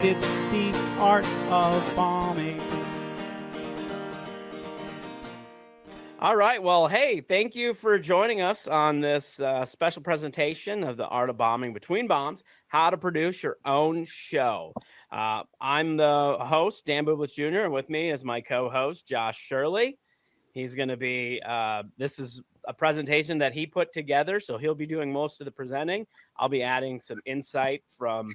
It's the art of bombing. All right. Well, hey, thank you for joining us on this special presentation of the Art of Bombing Between Bombs, how to produce your own show. I'm the host, Dan Bublitz Jr., and with me is my co-host, Josh Shirley. He's going to be, this is a presentation that he put together, so he'll be doing most of the presenting. I'll be adding some insight from,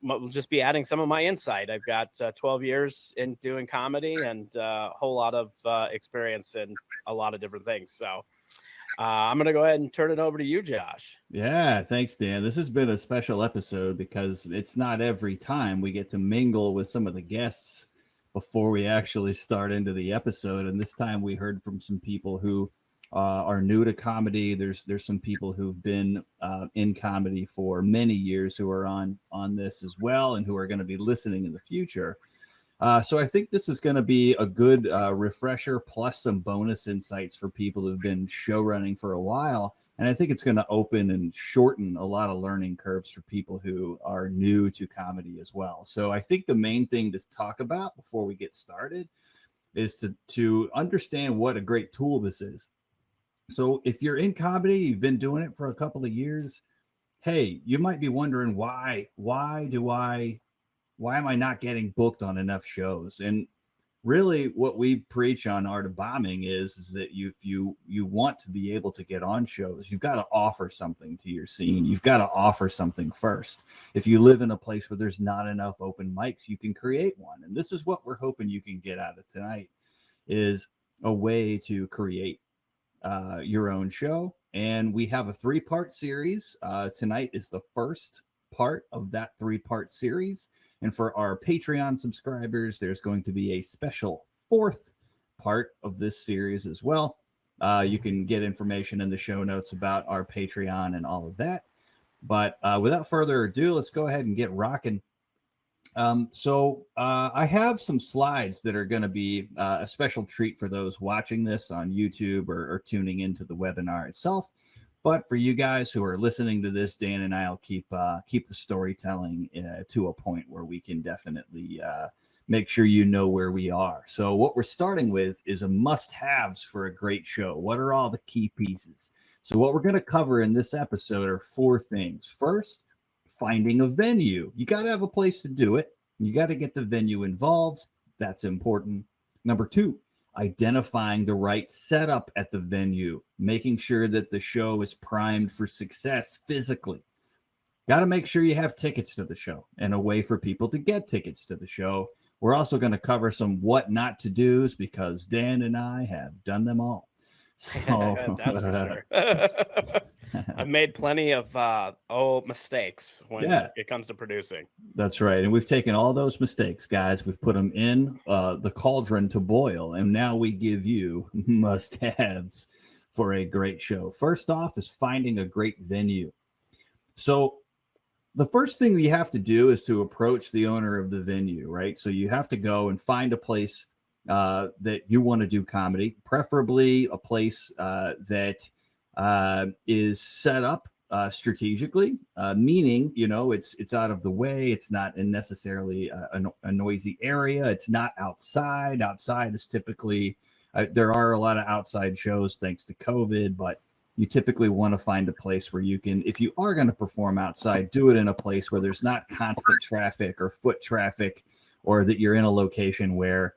we'll just be adding some of my insight. I've got 12 years in doing comedy and a whole lot of experience in a lot of different things. So I'm going to go ahead and turn it over to you, Josh. Yeah, thanks, Dan. This has been a special episode because it's not every time we get to mingle with some of the guests before we actually start into the episode. And this time we heard from some people who are new to comedy. There's some people who've been in comedy for many years who are on this as well and who are going to be listening in the future. So I think this is going to be a good refresher plus some bonus insights for people who've been show running for a while. And I think it's going to open and shorten a lot of learning curves for people who are new to comedy as well. So I think the main thing to talk about before we get started is to understand what a great tool this is. So if you're in comedy, you've been doing it for a couple of years, hey, you might be wondering why am I not getting booked on enough shows? And really what we preach on Art of Bombing is that if you want to be able to get on shows, you've got to offer something to your scene. You've got to offer something first. If you live in a place where there's not enough open mics, you can create one. And this is what we're hoping you can get out of tonight, is a way to create your own show. And we have a 3-part series. Tonight is the first part of that 3-part series. And for our Patreon subscribers, there's going to be a special 4th part of this series as well. You can get information in the show notes about our Patreon and all of that. But without further ado, let's go ahead and get rocking. So I have some slides that are going to be a special treat for those watching this on YouTube or tuning into the webinar itself. But for you guys who are listening to this, Dan and I will keep the storytelling to a point where we can definitely make sure you know where we are. So what we're starting with is a must-haves for a great show. What are all the key pieces? So what we're going to cover in this episode are 4 things. First, finding a venue. You got to have a place to do it. You got to get the venue involved. That's important. Number 2, identifying the right setup at the venue, making sure that the show is primed for success physically. Got to make sure you have tickets to the show and a way for people to get tickets to the show. We're also going to cover some what not to do's because Dan and I have done them all. So that's for sure. I've made plenty of mistakes when it comes to producing. That's right. And we've taken all those mistakes, guys. We've put them in the cauldron to boil. And now we give you must-haves for a great show. First off is finding a great venue. So the first thing you have to do is to approach the owner of the venue, right? So you have to go and find a place that you want to do comedy, preferably a place that is set up strategically, meaning, it's out of the way. It's not in necessarily a noisy area. It's not outside. Outside is typically, there are a lot of outside shows thanks to COVID, but you typically want to find a place where you can, if you are going to perform outside, do it in a place where there's not constant traffic or foot traffic, or that you're in a location where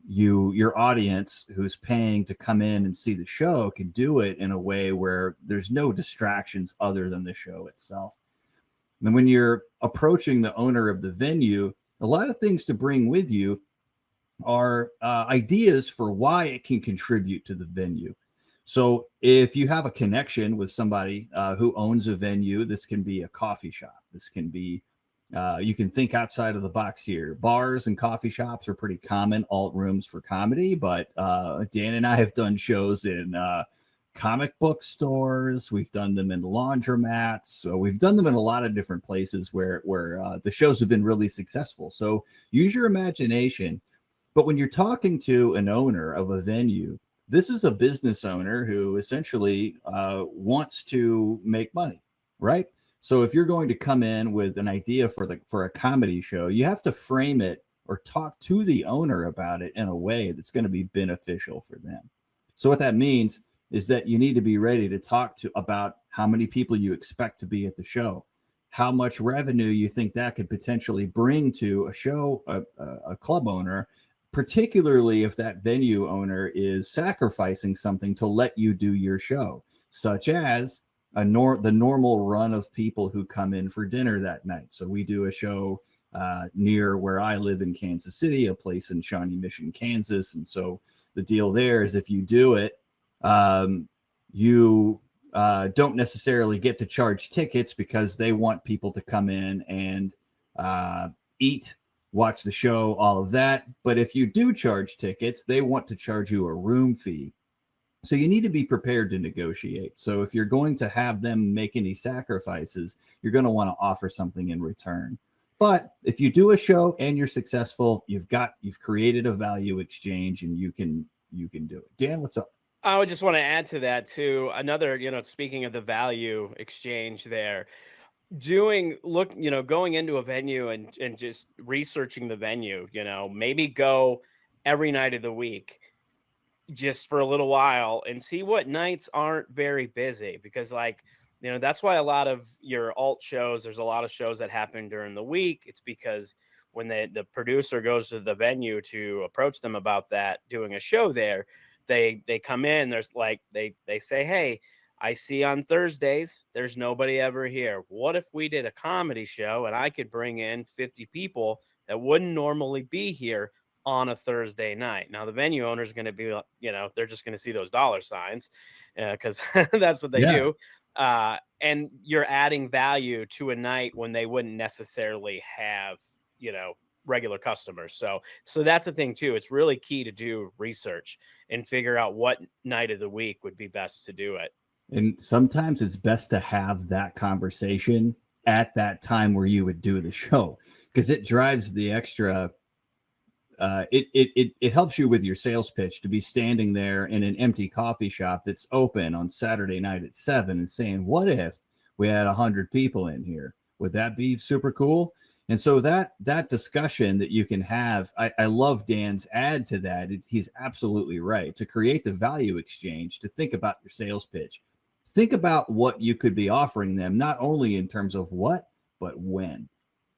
your audience who's paying to come in and see the show can do it in a way where there's no distractions other than the show itself. And when you're approaching the owner of the venue, a lot of things to bring with you are ideas for why it can contribute to the venue. So if you have a connection with somebody who owns a venue, this can be a coffee shop. This can be you can think outside of the box here. Bars and coffee shops are pretty common alt rooms for comedy, but Dan and I have done shows in comic book stores. We've done them in laundromats. So we've done them in a lot of different places where the shows have been really successful. So use your imagination. But when you're talking to an owner of a venue, this is a business owner who essentially wants to make money, right? So if you're going to come in with an idea for a comedy show, you have to frame it or talk to the owner about it in a way that's going to be beneficial for them. So what that means is that you need to be ready to talk to about how many people you expect to be at the show, how much revenue you think that could potentially bring to a show, a club owner, particularly if that venue owner is sacrificing something to let you do your show, such as the normal run of people who come in for dinner that night. So we do a show near where I live in Kansas City, a place in Shawnee Mission, Kansas. And so the deal there is if you do it, you don't necessarily get to charge tickets because they want people to come in and eat, watch the show, all of that. But if you do charge tickets, they want to charge you a room fee. So you need to be prepared to negotiate. So if you're going to have them make any sacrifices, you're going to want to offer something in return. But if you do a show and you're successful, you've created a value exchange, and you can do it. Dan, what's up? I would just want to add to that too. Another, speaking of the value exchange there, going into a venue and just researching the venue, maybe go every night of the week just for a little while and see what nights aren't very busy, because that's why a lot of your alt shows, there's a lot of shows that happen during the week. It's because when the producer goes to the venue to approach them about doing a show there, they come in, there's they say, hey, I see on Thursdays there's nobody ever here. What if we did a comedy show and I could bring in 50 people that wouldn't normally be here on a Thursday night? Now the venue owner is going to be, they're just going to see those dollar signs because that's what they do. And you're adding value to a night when they wouldn't necessarily have, regular customers. So that's the thing too. It's really key to do research and figure out what night of the week would be best to do it. And sometimes it's best to have that conversation at that time where you would do the show, because it drives the extra. It helps you with your sales pitch to be standing there in an empty coffee shop that's open on Saturday night at 7 and saying, what if we had 100 people in here? Would that be super cool? And so that discussion that you can have, I love Dan's add to that. He's absolutely right. To create the value exchange, to think about your sales pitch, think about what you could be offering them, not only in terms of what, but when.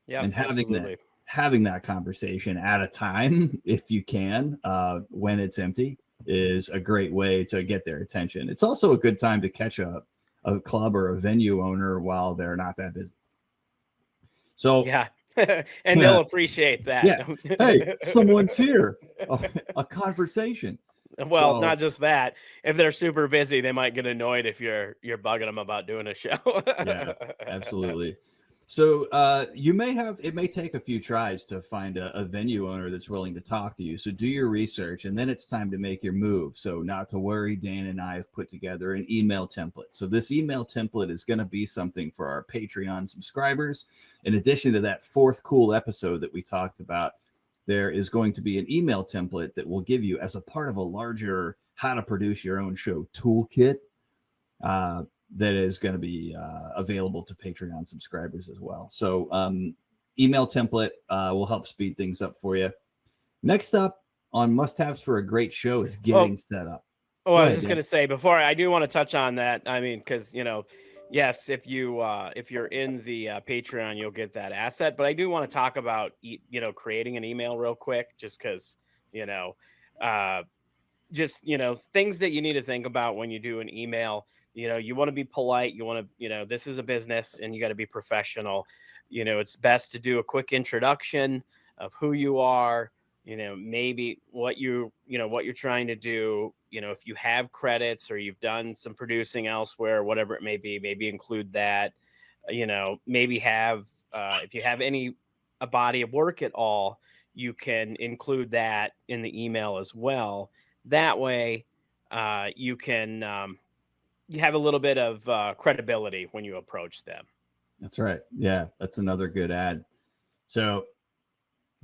Yeah, and having that conversation at a time, if you can, when it's empty, is a great way to get their attention. It's also a good time to catch a club or a venue owner while they're not that busy. So yeah. And they'll appreciate that. Yeah. Hey, someone's here. A conversation. Well, not just that. If they're super busy, they might get annoyed if you're bugging them about doing a show. Yeah, absolutely. So it may take a few tries to find a venue owner that's willing to talk to you. So do your research, and then it's time to make your move. So not to worry, Dan and I have put together an email template. So this email template is going to be something for our Patreon subscribers. In addition to that fourth cool episode that we talked about, there is going to be an email template that will give you, as a part of a larger how to produce your own show toolkit, that is going to be available to Patreon subscribers as well. So email template will help speed things up for you. Next up on must-haves for a great show is getting set up. Oh, I was just going to say, before, I do want to touch on that. I mean, because, yes, if you're in the Patreon, you'll get that asset. But I do want to talk about, creating an email real quick, just because, things that you need to think about when you do an email. You want to be polite. You want to, this is a business and you got to be professional. It's best to do a quick introduction of who you are, maybe what you're trying to do. If you have credits or you've done some producing elsewhere, whatever it may be, maybe include that. Maybe have, if you have a body of work at all, you can include that in the email as well. That way, you can you have a little bit of credibility when you approach them. That's right. Yeah, that's another good ad. So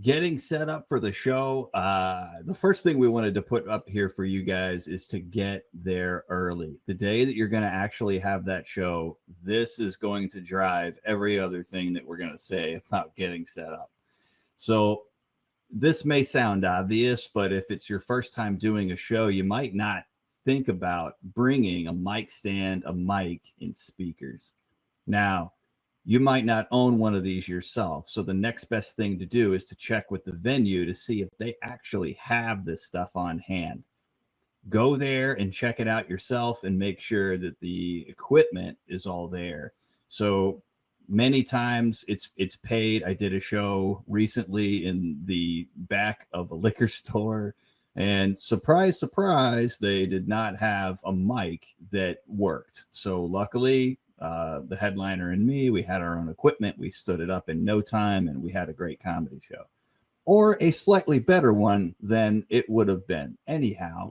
Getting set up for the show. The first thing we wanted to put up here for you guys is to get there early. The day that you're going to actually have that show, this is going to drive every other thing that we're going to say about getting set up. So this may sound obvious, but if it's your first time doing a show, you might not think about bringing a mic stand, a mic, and speakers. Now, you might not own one of these yourself. So the next best thing to do is to check with the venue to see if they actually have this stuff on hand. Go there and check it out yourself and make sure that the equipment is all there. So many times it's paid. I did a show recently in the back of a liquor store, and surprise, surprise, they did not have a mic that worked. So luckily, the headliner and me, we had our own equipment. We stood it up in no time, and we had a great comedy show, or a slightly better one than it would have been. Anyhow,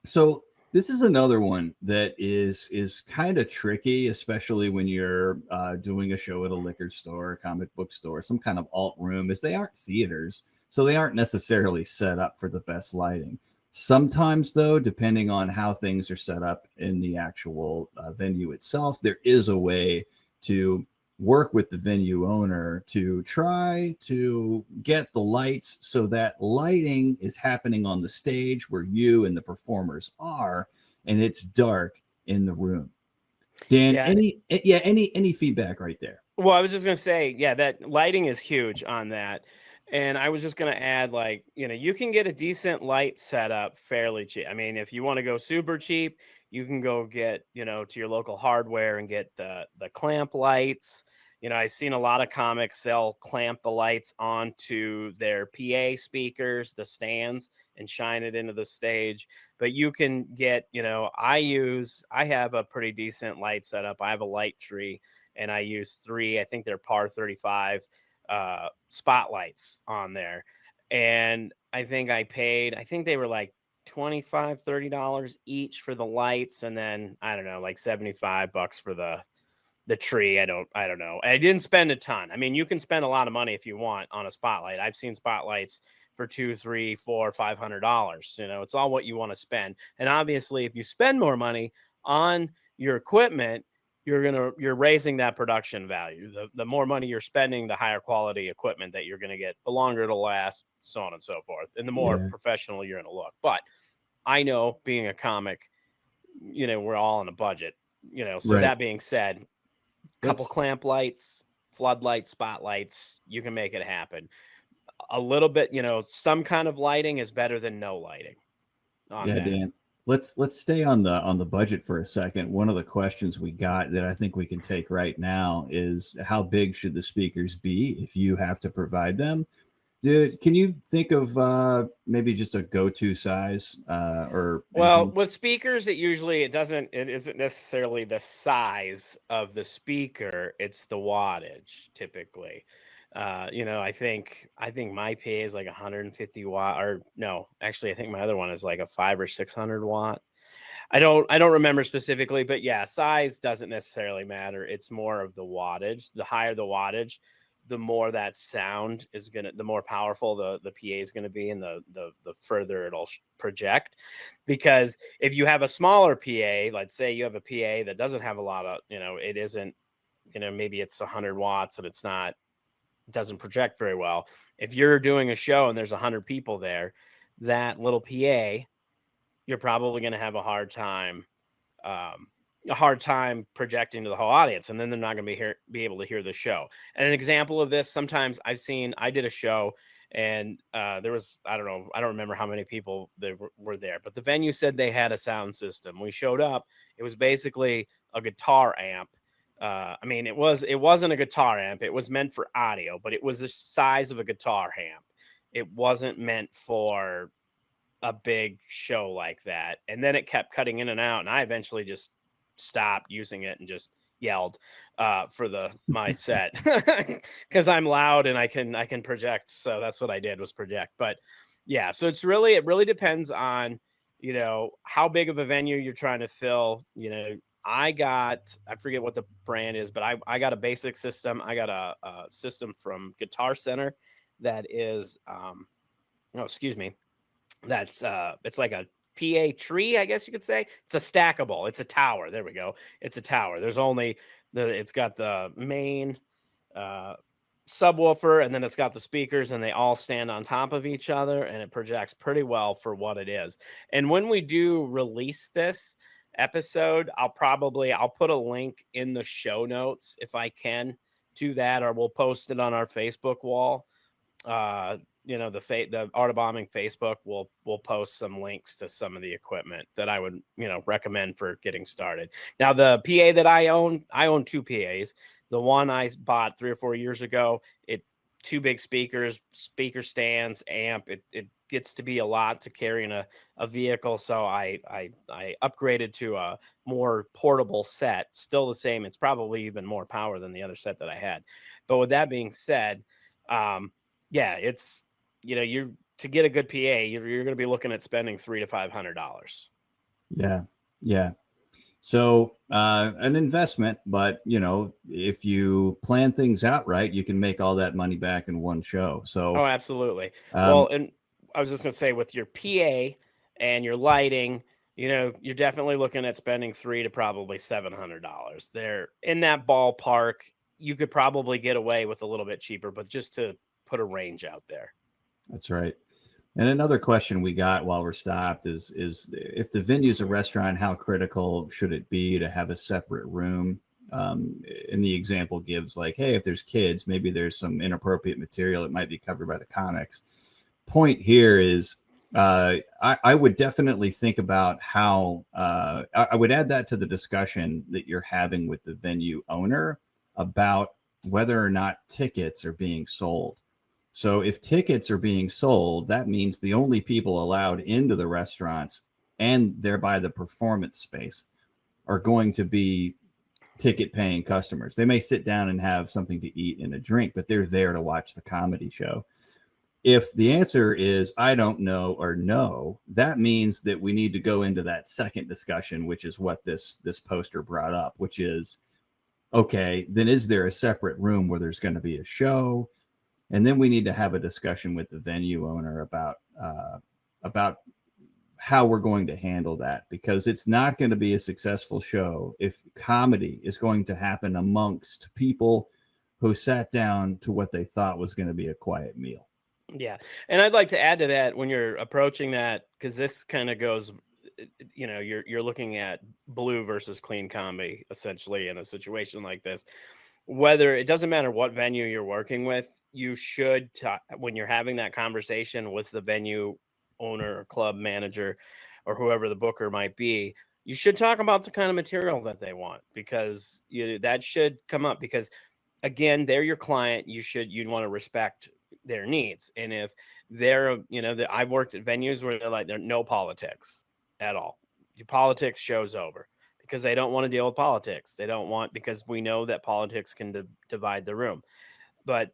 so this is another one that is kind of tricky, especially when you're doing a show at a liquor store, a comic book store, some kind of alt room, as they aren't theaters, so they aren't necessarily set up for the best lighting. Sometimes, though, depending on how things are set up in the actual venue itself, there is a way to work with the venue owner to try to get the lights so that lighting is happening on the stage where you and the performers are, and it's dark in the room. Dan, yeah. any feedback right there? Well, I was just going to say, yeah, that lighting is huge on that. And I was just going to add, like, you can get a decent light setup fairly cheap. I mean, if you want to go super cheap, you can go get, to your local hardware and get the clamp lights. I've seen a lot of comics, they'll clamp the lights onto their PA speakers, the stands, and shine it into the stage. But you can get, I have a pretty decent light setup. I have a light tree, and I use 3, I think they're par 35 spotlights on there. And I think they were like $25-$30 each for the lights, and then I don't know, like $75 for the tree. I don't know. I didn't spend a ton. I mean, you can spend a lot of money if you want on a spotlight. I've seen spotlights for $200, $300, $400, $500. It's all what you want to spend. And obviously, if you spend more money on your equipment, you're raising that production value. The more money you're spending, the higher quality equipment that you're going to get, the longer it'll last, so on and so forth, and the more professional you're going to look. But I know, being a comic, we're all on a budget. So That being said, couple clamp lights, floodlights, spotlights, you can make it happen. A little bit, some kind of lighting is better than no lighting. Dan, let's stay on the budget for a second. One of the questions we got that I think we can take right now is, how big should the speakers be if you have to provide them? Dude, can you think of maybe just a go-to size or? Well, anything? with speakers, it isn't necessarily the size of the speaker; it's the wattage typically. I think my PA is like 150 watt, or no, actually, I think my other one is like a 500 or 600 watt. I don't remember specifically, but yeah, size doesn't necessarily matter. It's more of the wattage. The higher the wattage, the more that sound is the more powerful the PA is going to be, and the further it'll project. Because if you have a smaller PA, let's say you have a PA that doesn't have a lot of, it isn't, maybe it's 100 watts and doesn't project very well. If you're doing a show and there's 100 people there, that little PA, you're probably going to have a hard time projecting to the whole audience, and then they're not going to be able to hear the show. And an example of this, sometimes I did a show, and there was, I don't remember how many people were there, but the venue said they had a sound system. We showed up, it was basically a guitar amp. It wasn't a guitar amp. It was meant for audio, but it was the size of a guitar amp. It wasn't meant for a big show like that. And then it kept cutting in and out, and I eventually just stopped using it and just yelled for my set because I'm loud and I can project. So that's what I did, was project. But yeah, so it really depends on, how big of a venue you're trying to fill. I forget what the brand is, but I got a basic system. I got a system from Guitar Center that is, no, excuse me, that's it's like a PA tree, I guess you could say. It's a stackable. It's a tower. There we go. It's a tower. There's only it's got the main uh subwoofer, and then it's got the speakers, and they all stand on top of each other, and it projects pretty well for what it is. And when we do release this episode, I'll put a link in the show notes if I can to that, or we'll post it on our Facebook wall. The Art of Bombing Facebook will post some links to some of the equipment that I would recommend for getting started. Now, the PA that I own two PAs. The one I bought 3 or 4 years ago, two big speakers, speaker stands, amp. It gets to be a lot to carry in a vehicle, so I upgraded to a more portable set. Still the same. It's probably even more power than the other set that I had. But with that being said, it's you're to get a good PA, you're going to be looking at spending $300 to $500. Yeah. So an investment, but if you plan things out right, you can make all that money back in one show. So absolutely. Well, and I was just going to say, with your PA and your lighting, you're definitely looking at spending $300 to probably $700. They're in that ballpark. You could probably get away with a little bit cheaper, but just to put a range out there. That's right. And another question we got while we're stopped is if the venue's a restaurant, how critical should it be to have a separate room? And the example gives like, hey, if there's kids, maybe there's some inappropriate material that might be covered by the comics. Point here is I would definitely think about how I would add that to the discussion that you're having with the venue owner about whether or not tickets are being sold. So if tickets are being sold, that means the only people allowed into the restaurants and thereby the performance space are going to be ticket paying customers. They may sit down and have something to eat and a drink, but they're there to watch the comedy show. If the answer is I don't know or no, that means that we need to go into that second discussion, which is what this poster brought up, which is, okay, then is there a separate room where there's going to be a show? And then we need to have a discussion with the venue owner about how we're going to handle that, because it's not going to be a successful show if comedy is going to happen amongst people who sat down to what they thought was going to be a quiet meal. Yeah. And I'd like to add to that when you're approaching that, because this kind of goes, you're looking at blue versus clean comedy, essentially, in a situation like this. Whether it doesn't matter what venue you're working with, you should, when you're having that conversation with the venue owner or club manager or whoever the booker might be, you should talk about the kind of material that they want, because that should come up, because again, they're your client. You'd want to respect their needs. And if they're, I've worked at venues where there's no politics at all. Your politics show's over, because they don't want to deal with politics. They don't want, because we know that politics can divide the room. But,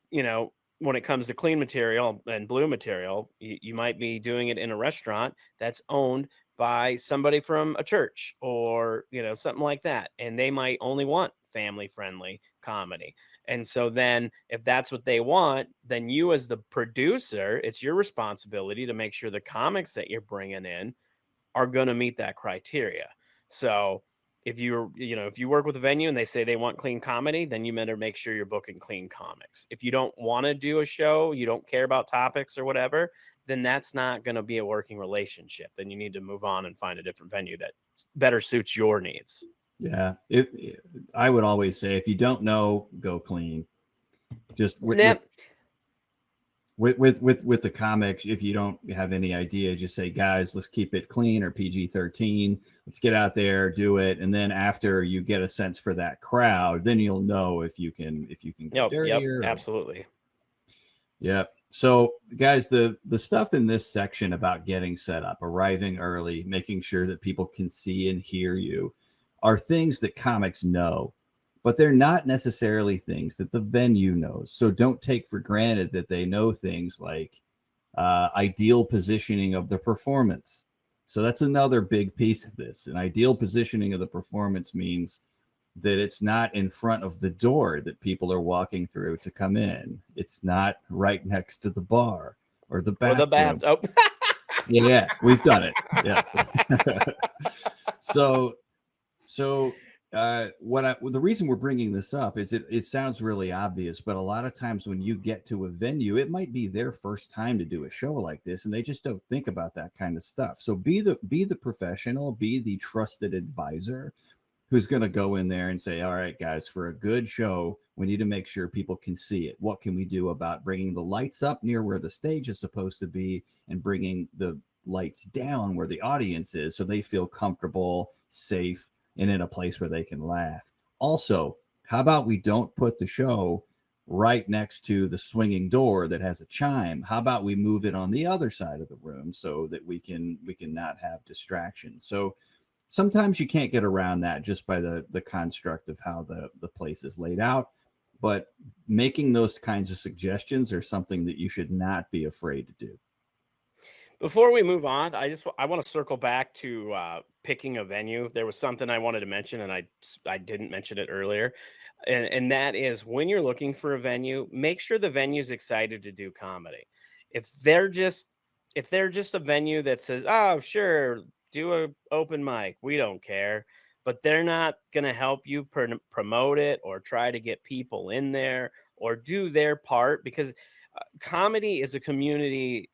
when it comes to clean material and blue material, you might be doing it in a restaurant that's owned by somebody from a church or, something like that. And they might only want family-friendly comedy. And so then if that's what they want, then you as the producer, it's your responsibility to make sure the comics that you're bringing in are going to meet that criteria. So if you work with a venue and they say they want clean comedy, then you better make sure you're booking clean comics. If you don't want to do a show, you don't care about topics or whatever, then that's not going to be a working relationship. Then you need to move on and find a different venue that better suits your needs. Yeah. I would always say, if you don't know, go clean. Just with the comics, if you don't have any idea, just say, guys, let's keep it clean, or PG-13. Let's get out there, do it. And then after you get a sense for that crowd, then you'll know if you can get dirtier. Yep, absolutely. Yep. So guys, the stuff in this section about getting set up, arriving early, making sure that people can see and hear you, are things that comics know, but they're not necessarily things that the venue knows. So don't take for granted that they know things like ideal positioning of the performance. So that's another big piece of this. An ideal positioning of the performance means that it's not in front of the door that people are walking through to come in. It's not right next to the bar or the bathroom. Or the bath. Oh. Yeah, we've done it. Yeah. So the reason we're bringing this up is it sounds really obvious, but a lot of times when you get to a venue, it might be their first time to do a show like this, and they just don't think about that kind of stuff. So be the professional, be the trusted advisor who's going to go in there and say, all right, guys, for a good show, we need to make sure people can see it. What can we do about bringing the lights up near where the stage is supposed to be and bringing the lights down where the audience is so they feel comfortable, safe, and in a place where they can laugh. Also, how about we don't put the show right next to the swinging door that has a chime? How about we move it on the other side of the room so that we can not have distractions? So sometimes you can't get around that just by the construct of how the place is laid out, but making those kinds of suggestions are something that you should not be afraid to do. Before we move on, I want to circle back to picking a venue. There was something I wanted to mention, and I didn't mention it earlier, and that is when you're looking for a venue, make sure the venue's excited to do comedy. If they're just a venue that says, "Oh, sure, do a open mic," we don't care, but they're not going to help you promote it or try to get people in there or do their part, because comedy is a community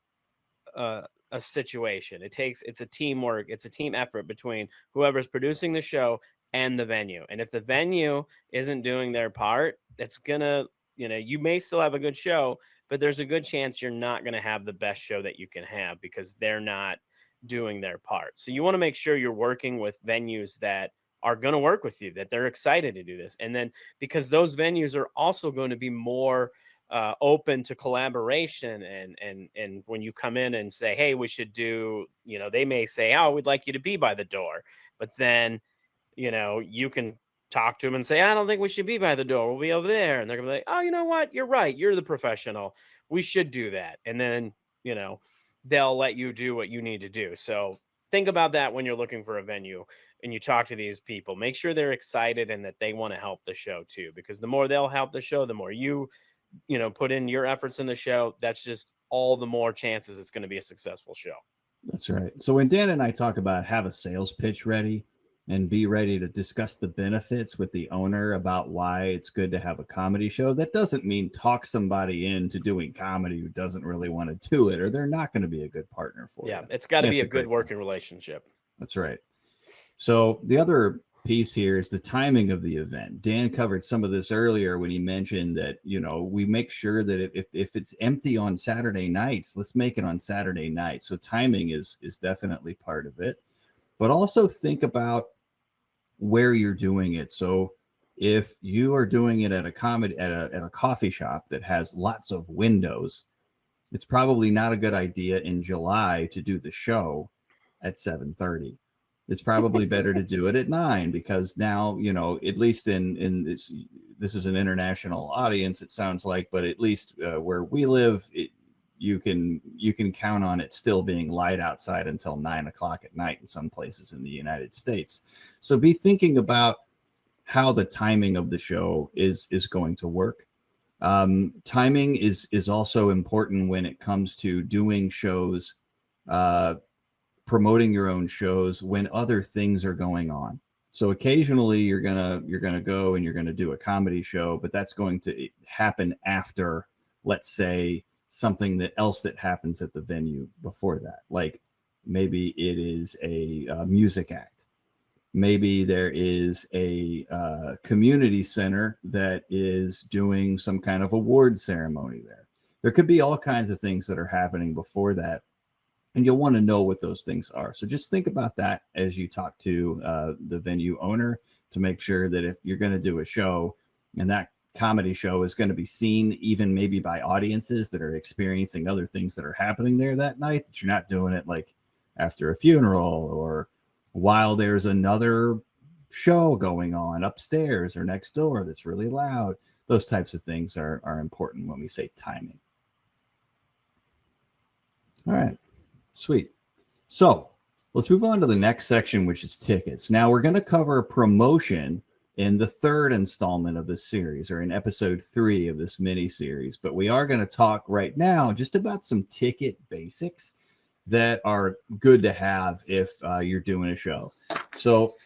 a situation. It's a teamwork, it's a team effort between whoever's producing the show and the venue. And if the venue isn't doing their part, it's gonna, you may still have a good show, but there's a good chance you're not going to have the best show that you can have because they're not doing their part. So you want to make sure you're working with venues that are going to work with you, that they're excited to do this. And then because those venues are also going to be more open to collaboration, and when you come in and say, hey, we should do, they may say, oh, we'd like you to be by the door, but then you can talk to them and say, I don't think we should be by the door, we'll be over there. And they're gonna be like, oh, you know what, you're right, you're the professional, we should do that. And then they'll let you do what you need to do. So think about that when you're looking for a venue and you talk to these people. Make sure they're excited and that they want to help the show too, because the more they'll help the show, the more you put in your efforts in the show, that's just all the more chances it's going to be a successful show. That's right. So when Dan and I talk about have a sales pitch ready and be ready to discuss the benefits with the owner about why it's good to have a comedy show, that doesn't mean talk somebody into doing comedy who doesn't really want to do it, or they're not going to be a good partner for you. Yeah, it's got to be a good working relationship. That's right. So the other piece here is the timing of the event. Dan covered some of this earlier when he mentioned that, we make sure that if it's empty on Saturday nights, let's make it on Saturday night. So timing is definitely part of it, but also think about where you're doing it. So if you are doing it at a coffee shop that has lots of windows, it's probably not a good idea in July to do the show at 7:30. It's probably better to do it at 9, because now, at least in this is an international audience, it sounds like, but at least where we live, you can count on it still being light outside until 9 o'clock at night in some places in the United States. So be thinking about how the timing of the show is going to work. Timing is also important when it comes to doing shows, promoting your own shows when other things are going on. So occasionally you're gonna go and you're gonna do a comedy show, but that's going to happen after, let's say, something else that happens at the venue before that. Like maybe it is a music act. Maybe there is a community center that is doing some kind of award ceremony there. There could be all kinds of things that are happening before that, and you'll want to know what those things are. So just think about that as you talk to the venue owner, to make sure that if you're going to do a show and that comedy show is going to be seen even maybe by audiences that are experiencing other things that are happening there that night, that you're not doing it like after a funeral or while there's another show going on upstairs or next door that's really loud. Those types of things are important when we say timing. All right. Sweet. So Let's move on to the next section, which is tickets. Now we're going to cover promotion in the third installment of this series, or in episode 3 of this mini series. But we are going to talk right now just about some ticket basics that are good to have if you're doing a show. So,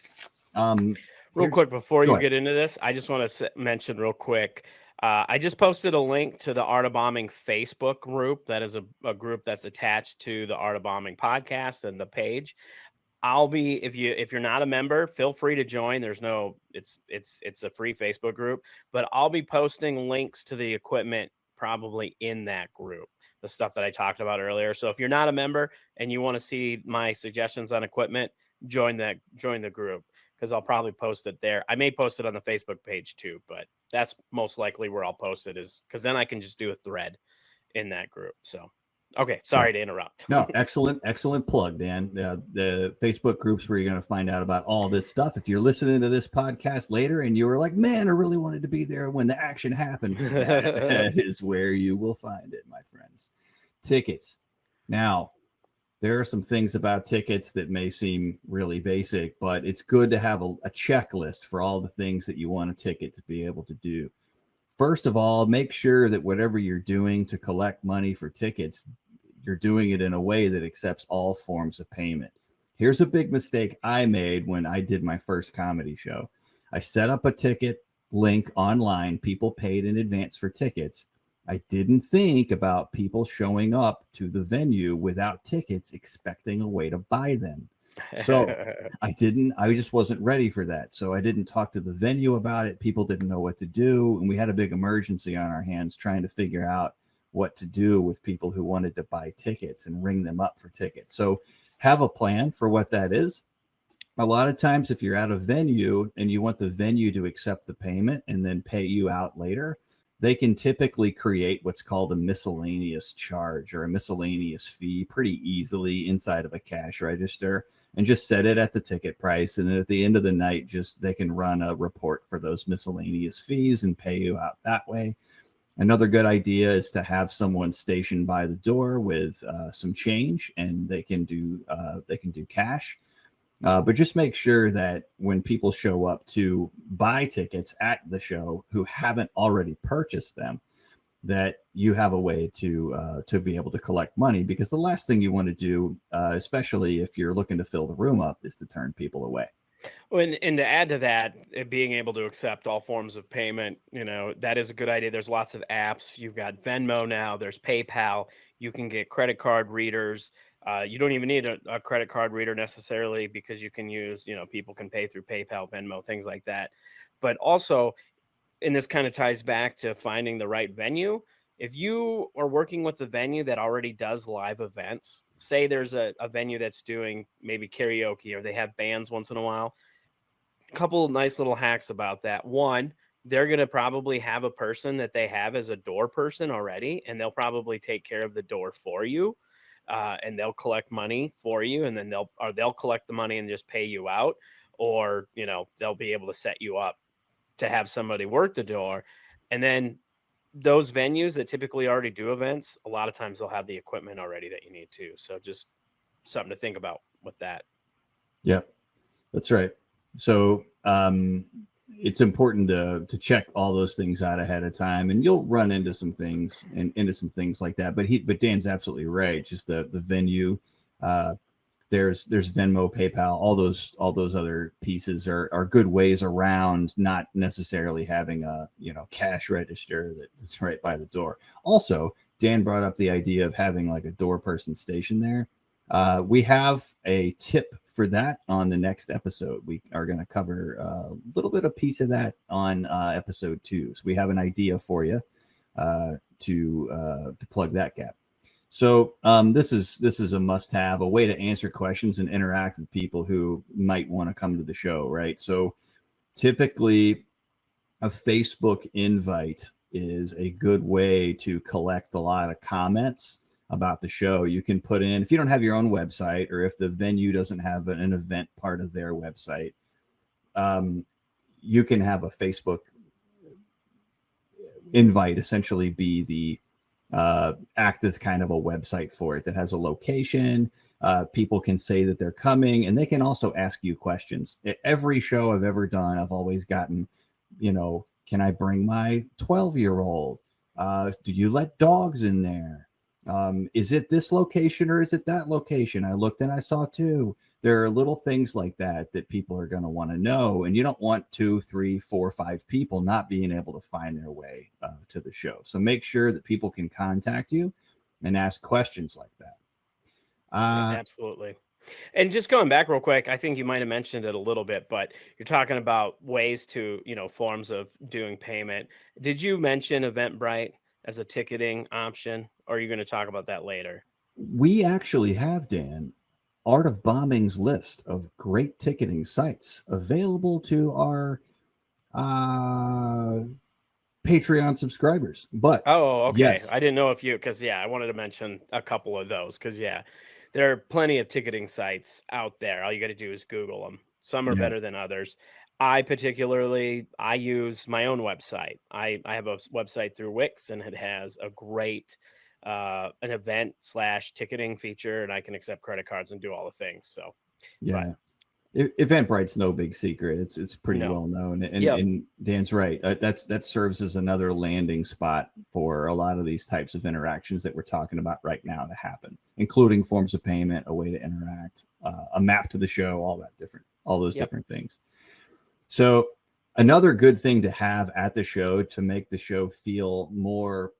real quick before you get into this, I just want to mention real quick. I just posted a link to the Art of Bombing Facebook group. That is a group that's attached to the Art of Bombing podcast and the page. I'll be, if you're not a member, feel free to join. There's no, it's a free Facebook group, but I'll be posting links to the equipment probably in that group, the stuff that I talked about earlier. So if you're not a member and you want to see my suggestions on equipment, join the group, because I'll probably post it there. I may post it on the Facebook page too, but that's most likely where I'll post it, is because then I can just do a thread in that group. So okay, sorry to interrupt. No, excellent plug, Dan. The Facebook groups where you're going to find out about all this stuff. If you're listening to this podcast later and you were like, man, I really wanted to be there when the action happened, that is where you will find it, my friends. Tickets. Now, there are some things about tickets that may seem really basic, but it's good to have a checklist for all the things that you want a ticket to be able to do. First of all, make sure that whatever you're doing to collect money for tickets, you're doing it in a way that accepts all forms of payment. Here's a big mistake I made when I did my first comedy show. I set up a ticket link online. People paid in advance for tickets. I didn't think about people showing up to the venue without tickets, expecting a way to buy them. So I just wasn't ready for that. So I didn't talk to the venue about it. People didn't know what to do. And we had a big emergency on our hands trying to figure out what to do with people who wanted to buy tickets and ring them up for tickets. So have a plan for what that is. A lot of times, if you're at a venue and you want the venue to accept the payment and then pay you out later, they can typically create what's called a miscellaneous charge or a miscellaneous fee pretty easily inside of a cash register, and just set it at the ticket price. And then at the end of the night, they can run a report for those miscellaneous fees and pay you out that way. Another good idea is to have someone stationed by the door with some change, and they can do cash. But just make sure that when people show up to buy tickets at the show who haven't already purchased them, that you have a way to be able to collect money, because the last thing you want to do, especially if you're looking to fill the room up, is to turn people away. And to add to that, being able to accept all forms of payment, that is a good idea. There's lots of apps. You've got Venmo now. There's PayPal. You can get credit card readers. You don't even need a credit card reader necessarily, because you can use, people can pay through PayPal, Venmo, things like that. But also, and this kind of ties back to finding the right venue. If you are working with a venue that already does live events, say there's a venue that's doing maybe karaoke, or they have bands once in a while, a couple of nice little hacks about that. One, they're going to probably have a person that they have as a door person already, and they'll probably take care of the door for you. And they'll collect money for you, and then they'll collect the money and just pay you out, or, they'll be able to set you up to have somebody work the door. And then those venues that typically already do events, a lot of times they'll have the equipment already that you need to. So just something to think about with that. Yep, that's right. So it's important to check all those things out ahead of time, and you'll run into some things like that. But Dan's absolutely right. Just the venue, there's Venmo, PayPal, all those other pieces are good ways around not necessarily having a cash register that's right by the door. Also, Dan brought up the idea of having like a door person stationed there. We have a tip for that on the next episode. We are going to cover a little bit of piece of that on episode 2. So we have an idea for you to plug that gap. So this is a must-have, a way to answer questions and interact with people who might want to come to the show, right? So typically a Facebook invite is a good way to collect a lot of comments about the show. You can put in, if you don't have your own website, or if the venue doesn't have an event part of their website, you can have a Facebook invite essentially be the act as kind of a website for it that has a location, People can say that they're coming, and they can also ask you questions. At every show I've ever done, I've always gotten, can I bring my 12-year-old? Do you let dogs in there? Is it this location or is it that location? I looked and I saw two. There are little things like that people are going to want to know. And you don't want 2, 3, 4, 5 people not being able to find their way to the show. So make sure that people can contact you and ask questions like that. Absolutely. And just going back real quick, I think you might have mentioned it a little bit, but you're talking about ways to, forms of doing payment. Did you mention Eventbrite as a ticketing option, or are you going to talk about that later? We actually have, Dan, Art of Bombing's list of great ticketing sites available to our Patreon subscribers. But okay. Yes. I didn't know if because I wanted to mention a couple of those because there are plenty of ticketing sites out there. All you got to do is Google them. Some are better than others. I use my own website. I have a website through Wix, and it has a great an event/ticketing feature, and I can accept credit cards and do all the things. So Eventbrite's no big secret. It's pretty well known, and Dan's right. That serves as another landing spot for a lot of these types of interactions that we're talking about right now to happen, including forms of payment, a way to interact, a map to the show, all those different things. So another good thing to have at the show to make the show feel more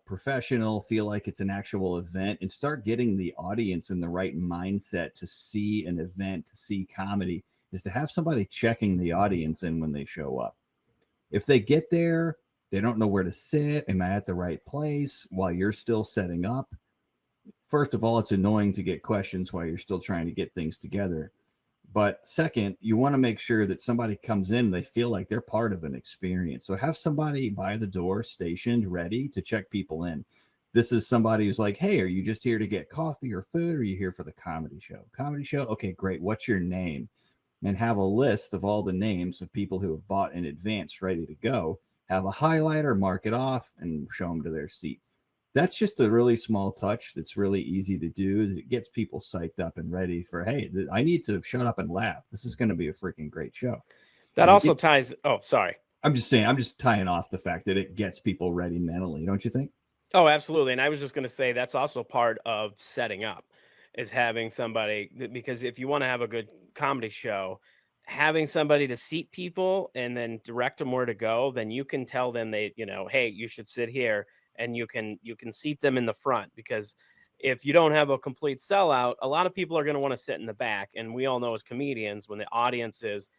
professional, feel like it's an actual event, and start getting the audience in the right mindset to see an event, to see comedy, is to have somebody checking the audience in when they show up. If they get there, they don't know where to sit. Am I at the right place while you're still setting up? First of all, it's annoying to get questions while you're still trying to get things together. But second, you want to make sure that somebody comes in, they feel like they're part of an experience. So have somebody by the door stationed, ready to check people in. This is somebody who's like, hey, are you just here to get coffee or food? Or are you here for the comedy show? Comedy show? Okay, great. What's your name? And have a list of all the names of people who have bought in advance ready to go. Have a highlighter, mark it off, and show them to their seat. That's just a really small touch that's really easy to do. It gets people psyched up and ready for, hey, I need to shut up and laugh. This is going to be a freaking great show. That also ties. Oh, sorry. I'm just tying off the fact that it gets people ready mentally. Don't you think? Oh, absolutely. And I was just going to say that's also part of setting up, is having somebody, because if you want to have a good comedy show, having somebody to seat people and then direct them where to go, then you can tell them hey, you should sit here. And you can seat them in the front, because if you don't have a complete sellout, a lot of people are going to want to sit in the back. And we all know as comedians, when the audience is,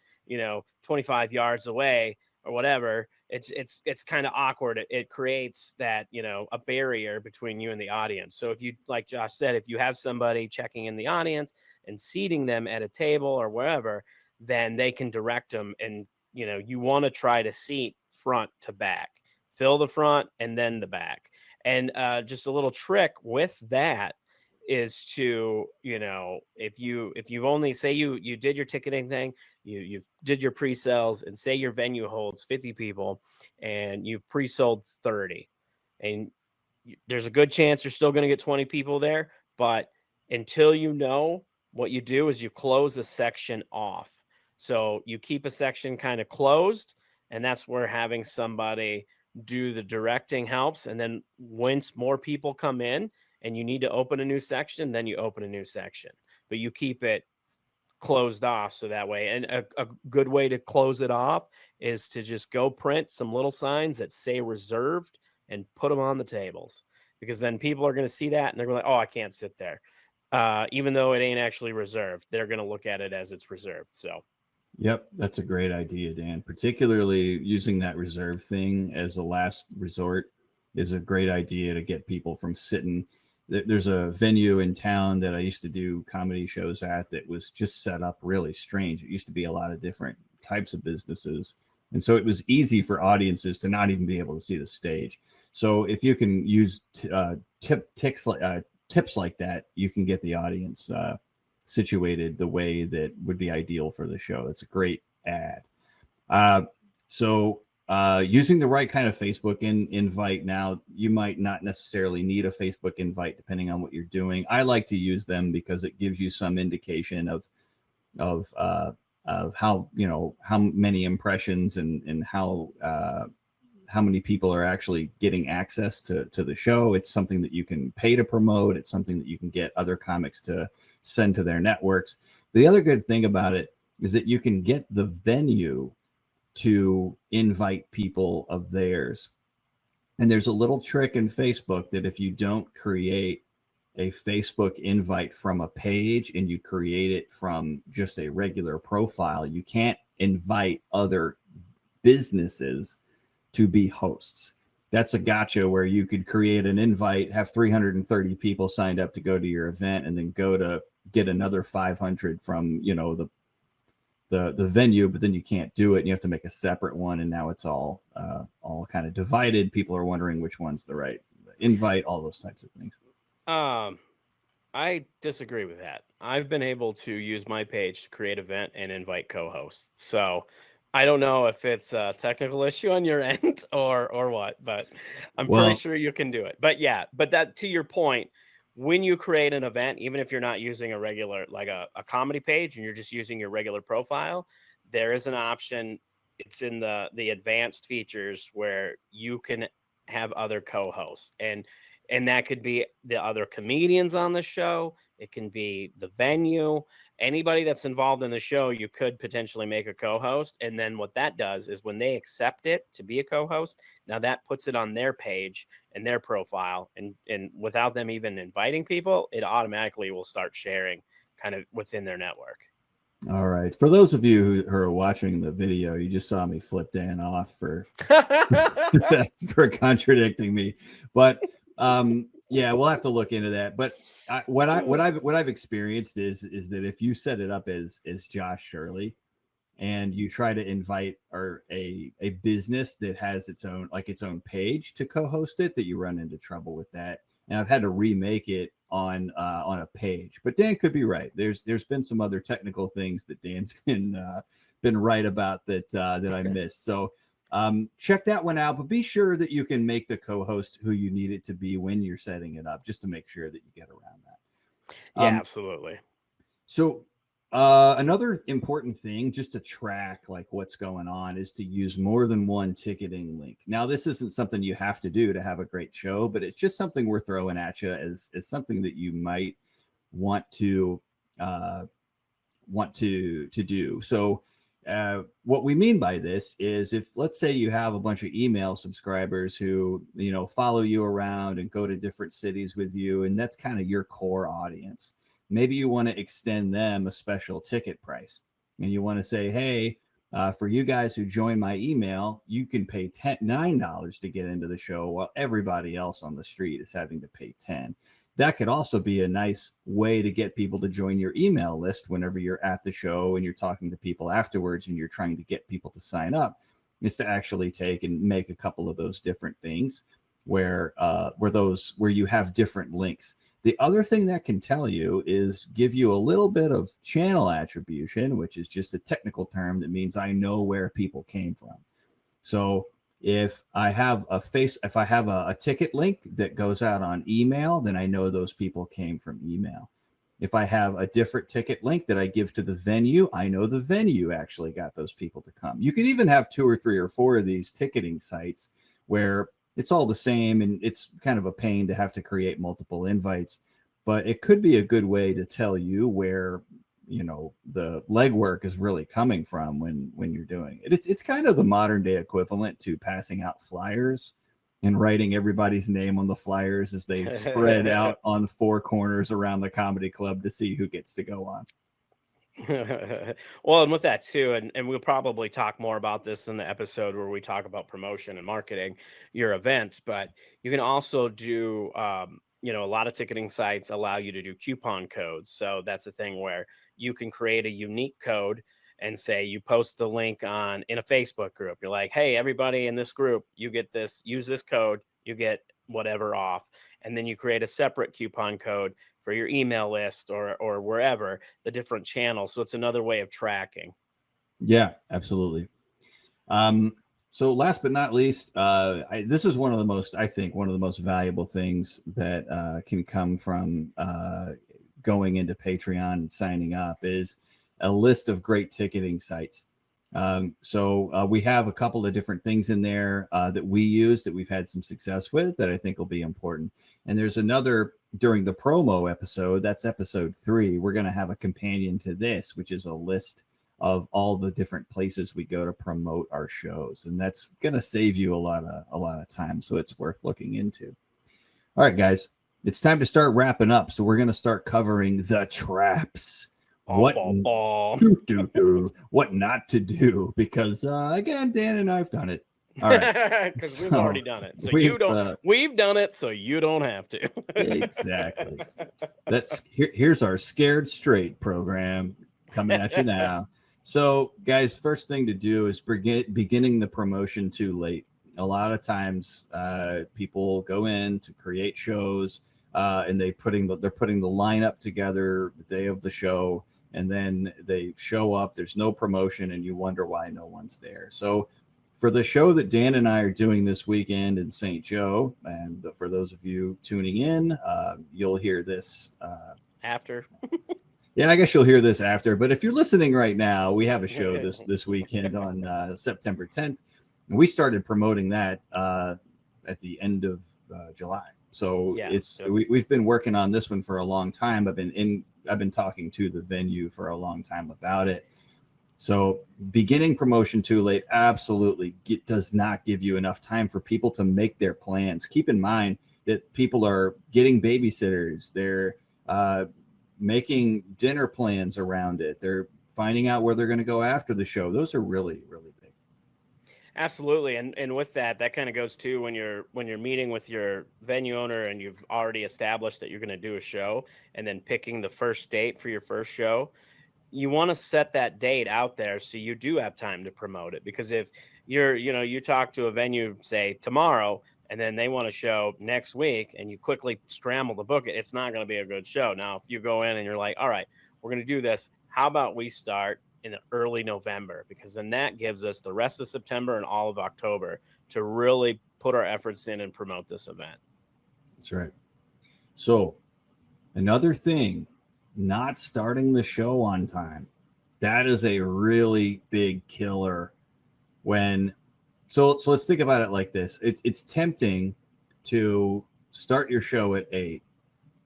25 yards away or whatever, it's kind of awkward. It creates that, a barrier between you and the audience. So if you, like Josh said, if you have somebody checking in the audience and seating them at a table or wherever, then they can direct them. And, you want to try to seat front to back. Fill the front and then the back. And just a little trick with that is to, if you've only, say you did your ticketing thing, you did your pre-sales, and say your venue holds 50 people and you've pre-sold 30, and there's a good chance you're still going to get 20 people there. But until what you do is you close a section off. So you keep a section kind of closed, and that's where having somebody do the directing helps. And then once more people come in and you need to open a new section, then you open a new section, but you keep it closed off. So that way, and a good way to close it off is to just go print some little signs that say reserved and put them on the tables, because then people are going to see that and they're going to like, oh, I can't sit there. Even though it ain't actually reserved, they're going to look at it as it's reserved. So yep, that's a great idea, Dan. Particularly using that reserve thing as a last resort is a great idea to get people from sitting. There's a venue in town that I used to do comedy shows at that was just set up really strange. It used to be a lot of different types of businesses. And so it was easy for audiences to not even be able to see the stage. So if you can use tips like that, you can get the audience situated the way that would be ideal for the show. It's a great ad. So using the right kind of Facebook invite. Now, you might not necessarily need a Facebook invite depending on what you're doing. I like to use them because it gives you some indication of how, you know, how many impressions and how many people are actually getting access to the show. It's something that you can pay to promote. It's something that you can get other comics to send to their networks. The other good thing about it is that you can get the venue to invite people of theirs. And there's a little trick in Facebook that if you don't create a Facebook invite from a page and you create it from just a regular profile, you can't invite other businesses to be hosts. That's a gotcha where you could create an invite, have 330 people signed up to go to your event, and then go to get another 500 from, you know, the venue, but then you can't do it. And you have to make a separate one. And now it's all kind of divided. People are wondering which one's the right invite, all those types of things. I disagree with that. I've been able to use my page to create an event and invite co-hosts. So I don't know if it's a technical issue on your end or what, but I'm pretty sure you can do it. But yeah, but that, to your point, when you create an event, even if you're not using a regular, like a comedy page, and you're just using your regular profile, there is an option. It's in the advanced features where you can have other co-hosts, and that could be the other comedians on the show. It can be the venue, anybody that's involved in the show. You could potentially make a co-host. And then what that does is when they accept it to be a co-host, now that puts it on their page and their profile, and without them even inviting people, it automatically will start sharing kind of within their network. All right. For those of you who are watching the video, you just saw me flip Dan off for for contradicting me. But yeah, we'll have to look into that. But what I've experienced is that if you set it up as Josh Shirley, and you try to invite a business that has its own page to co-host it, that you run into trouble with that. And I've had to remake it on a page. But Dan could be right. There's been some other technical things that Dan's been right about that I missed. So check that one out, but be sure that you can make the co-host who you need it to be when you're setting it up, just to make sure that you get around that. Yeah, absolutely. So another important thing just to track like what's going on is to use more than one ticketing link. Now, this isn't something you have to do to have a great show, but it's just something we're throwing at you as something that you might want to do. So what we mean by this is, if let's say you have a bunch of email subscribers who, you know, follow you around and go to different cities with you, and that's kind of your core audience. Maybe you want to extend them a special ticket price, and you want to say, hey, for you guys who join my email, you can pay $9 to get into the show, while everybody else on the street is having to pay $10. That could also be a nice way to get people to join your email list whenever you're at the show and you're talking to people afterwards and you're trying to get people to sign up, is to actually take and make a couple of those different things where you have different links. The other thing that can tell you is give you a little bit of channel attribution, which is just a technical term that means I know where people came from. So if I have a ticket link that goes out on email, then I know those people came from email. If I have a different ticket link that I give to the venue, I know the venue actually got those people to come. You can even have 2 or 3 or 4 of these ticketing sites where it's all the same, and it's kind of a pain to have to create multiple invites, but it could be a good way to tell you where, you know, the legwork is really coming from when you're doing it. It's kind of the modern day equivalent to passing out flyers and writing everybody's name on the flyers as they spread out on 4 corners around the comedy club to see who gets to go on. Well, and with that too, and we'll probably talk more about this in the episode where we talk about promotion and marketing your events, but you can also do, you know, a lot of ticketing sites allow you to do coupon codes. So that's the thing where you can create a unique code and say you post the link in a Facebook group. You're like, hey, everybody in this group, you get this, use this code, you get whatever off. And then you create a separate coupon code for your email list or wherever, the different channels. So it's another way of tracking. Yeah, absolutely. So last but not least, this is one of the most, I think, one of the most valuable things that can come from going into Patreon and signing up is a list of great ticketing sites. So we have a couple of different things in there that we use that we've had some success with that I think will be important. And there's another during the promo episode, that's episode 3. We're going to have a companion to this, which is a list of all the different places we go to promote our shows. And that's going to save you a lot of time. So it's worth looking into. All right, guys, it's time to start wrapping up. So we're going to start covering the traps. What not to do, because again, Dan and I've done it. All right, because we've already done it, so you don't. We've done it, so you don't have to. Exactly. Here's our Scared Straight program coming at you now. So, guys, first thing to do is beginning the promotion too late. A lot of times, people go in to create shows, and they're putting the lineup together the day of the show. And then they show up, there's no promotion, and you wonder why no one's there. So for the show that Dan and I are doing this weekend in St. Joe, and for those of you tuning in, you'll hear this after. Yeah, I guess you'll hear this after. But if you're listening right now, we have a show this weekend on September 10th. And we started promoting that at the end of July. So we've been working on this one for a long time. I've been talking to the venue for a long time about it. So beginning promotion too late absolutely does not give you enough time for people to make their plans. Keep in mind that people are getting babysitters. They're making dinner plans around it. They're finding out where they're going to go after the show. Those are really, really big. Absolutely. And with that kind of goes to when you're meeting with your venue owner and you've already established that you're going to do a show, and then picking the first date for your first show. You want to set that date out there so you do have time to promote it. Because if you talk to a venue, say tomorrow, and then they want a show next week and you quickly scramble to book it, it's not going to be a good show. Now, if you go in and you're like, all right, we're going to do this. How about we start in early November? Because then that gives us the rest of September and all of October to really put our efforts in and promote this event. That's right. So another thing, not starting the show on time. That is a really big killer. So let's think about it like this. It's tempting to start your show at 8.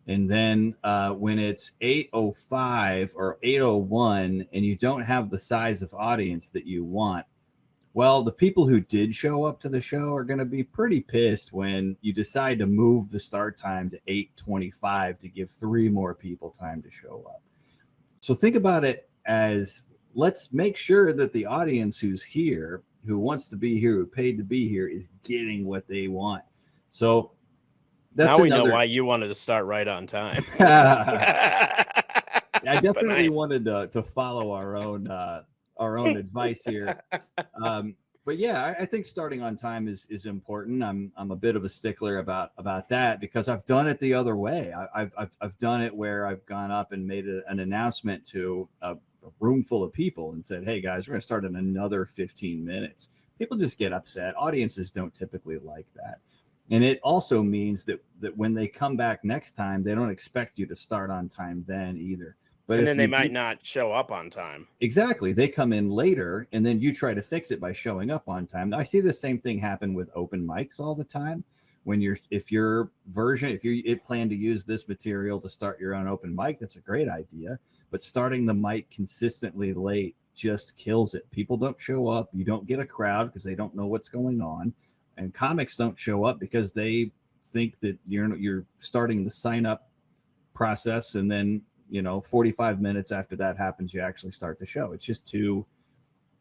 And then when it's 8:05 or 8:01 and you don't have the size of audience that you want, well, the people who did show up to the show are going to be pretty pissed when you decide to move the start time to 8:25 to give 3 more people time to show up. So think about it as, let's make sure that the audience who's here, who wants to be here, who paid to be here, is getting what they want. So that's now we know why you wanted to start right on time. I definitely wanted to follow our own advice here. But yeah, I think starting on time is important. I'm a bit of a stickler about that, because I've done it the other way. I've done it where I've gone up and made an announcement to a room full of people and said, hey guys, we're going to start in another 15 minutes. People just get upset. Audiences don't typically like that. And it also means that when they come back next time, they don't expect you to start on time then either. But then they might not show up on time. Exactly. They come in later, and then you try to fix it by showing up on time. I see the same thing happen with open mics all the time. If you plan to use this material to start your own open mic, that's a great idea. But starting the mic consistently late just kills it. People don't show up. You don't get a crowd because they don't know what's going on. And comics don't show up because they think that you're starting the sign up process, and then 45 minutes after that happens, you actually start the show. It's just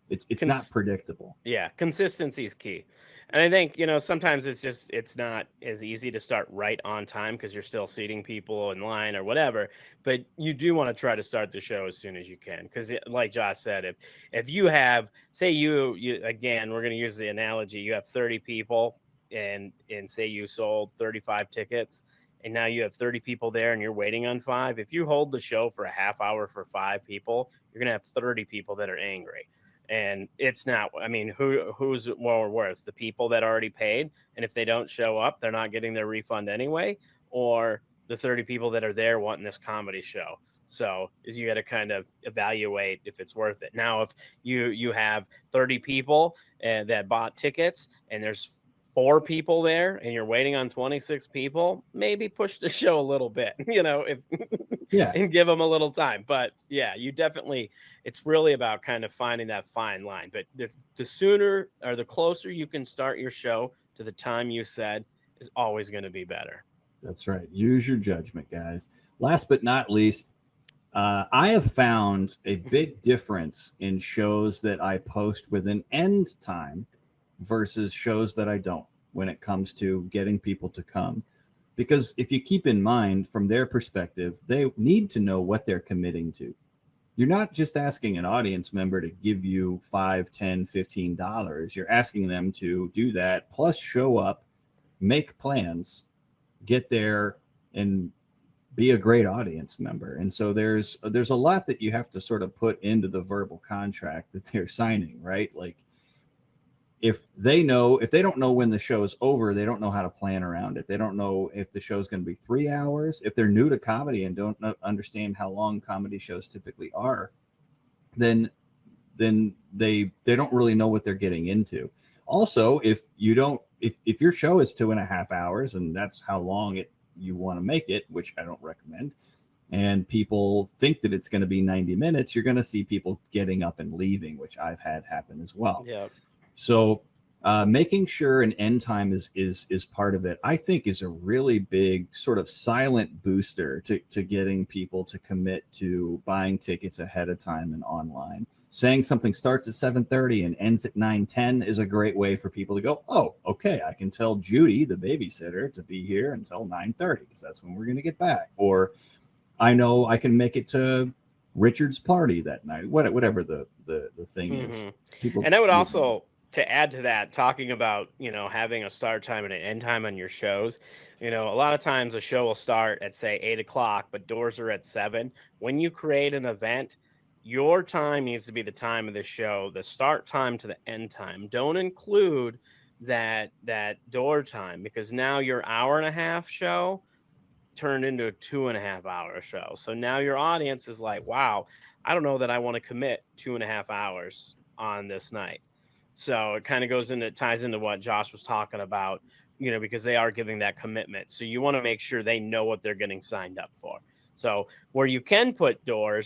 it's not predictable. Yeah, consistency is key. And I think, sometimes it's not as easy to start right on time because you're still seating people in line or whatever. But you do want to try to start the show as soon as you can. Because like Josh said, if you have, say you again, we're going to use the analogy, you have 30 people and say you sold 35 tickets, and now you have 30 people there and you're waiting on 5. If you hold the show for a half hour for 5 people, you're going to have 30 people that are angry. And it's not, I mean, who's more worth? The people that already paid, and if they don't show up, they're not getting their refund anyway, or the 30 people that are there wanting this comedy show. So you got to kind of evaluate if it's worth it. Now, if you have 30 people that bought tickets and there's 4 people there and you're waiting on 26 people, maybe push the show a little bit, if and give them a little time. But yeah, you definitely, it's really about kind of finding that fine line. But the sooner or the closer you can start your show to the time you said is always going to be better. That's right. Use your judgment, guys. Last but not least, I have found a big difference in shows that I post with an end time versus shows that I don't when it comes to getting people to come. Because if you keep in mind, from their perspective, they need to know what they're committing to. You're not just asking an audience member to give you $5, $10, $15. You're asking them to do that, plus show up, make plans, get there, and be a great audience member. And so there's a lot that you have to sort of put into the verbal contract that they're signing, right? Like if they don't know when the show is over, they don't know how to plan around it. They don't know if the show is going to be 3 hours. If they're new to comedy and don't understand how long comedy shows typically are, then they don't really know what they're getting into. Also, if your show is 2.5 hours and that's how long you want to make it, which I don't recommend, and people think that it's going to be 90 minutes, you're going to see people getting up and leaving, which I've had happen as well. Yeah. So making sure an end time is part of it, I think, is a really big sort of silent booster to getting people to commit to buying tickets ahead of time and online. Saying something starts at 7:30 and ends at 9:10 is a great way for people to go, oh, okay, I can tell Judy, the babysitter, to be here until 9:30 because that's when we're going to get back. Or I know I can make it to Richard's party that night, whatever the thing is. And I would also, to add to that, talking about, having a start time and an end time on your shows, a lot of times a show will start at, say, 8 o'clock, but doors are at 7. When you create an event, your time needs to be the time of the show, the start time to the end time. Don't include that door time, because now your 1.5-hour show turned into a 2.5-hour show. So now your audience is like, wow, I don't know that I want to commit 2.5 hours on this night. So it kind of ties into what Josh was talking about, because they are giving that commitment. So you want to make sure they know what they're getting signed up for. So where you can put door